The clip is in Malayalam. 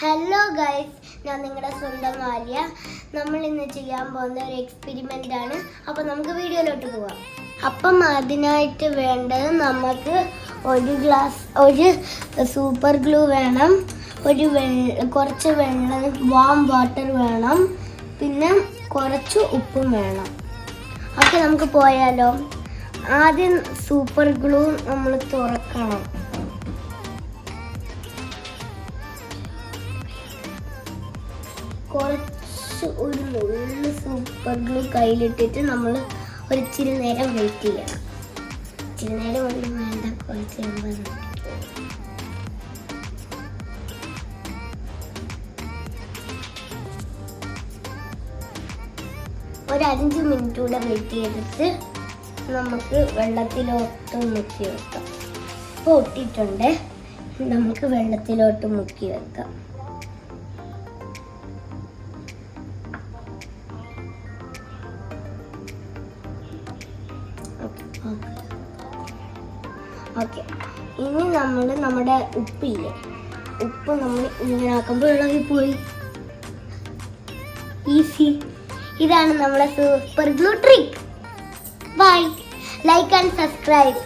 ഹലോ ഗൈസ്, ഞാൻ നിങ്ങളുടെ സ്വന്തം ആര്യ. നമ്മൾ ഇന്ന് ചെയ്യാൻ പോകുന്ന ഒരു എക്സ്പെരിമെൻ്റ് ആണ്. അപ്പോൾ നമുക്ക് വീഡിയോയിലോട്ട് പോവാം. അപ്പം അതിനായിട്ട് വേണ്ടത് നമുക്ക് ഒരു സൂപ്പർ ഗ്ലൂ വേണം, കുറച്ച് വെള്ളം വാം വാട്ടർ വേണം, പിന്നെ കുറച്ച് ഉപ്പും വേണം. ഓക്കെ, നമുക്ക് പോയാലോ. ആദ്യം സൂപ്പർ ഗ്ലൂ നമ്മൾ തുറക്കണം. കുറച്ച് ഒരു നുള്ളു സൂപ്പർ ഗ്ലൂ കയ്യിലിട്ടിട്ട് നമ്മൾ ഒരിച്ചിരി നേരം വെയിറ്റ് ചെയ്യണം. ഇച്ചിരി നേരം ഒന്നും വേണ്ട, കുറച്ച് ഒരു 5 മിനിറ്റ് കൂടെ വെയിറ്റ് ചെയ്തിട്ട് നമുക്ക് വെള്ളത്തിലോട്ട് മുക്കി വെക്കാം. ഇപ്പോൾ ഒട്ടിയിട്ടുണ്ട്, നമുക്ക് വെള്ളത്തിലോട്ട് മുക്കി വെക്കാം. ഓക്കെ, ഇനി നമ്മൾ നമ്മുടെ ഉപ്പ് നമ്മൾ ഇങ്ങനെ ആക്കുമ്പോൾ ഇളകി പോയി. ഈസി. ഇതാണ് നമ്മുടെ super glue trick. Bye. Like and subscribe.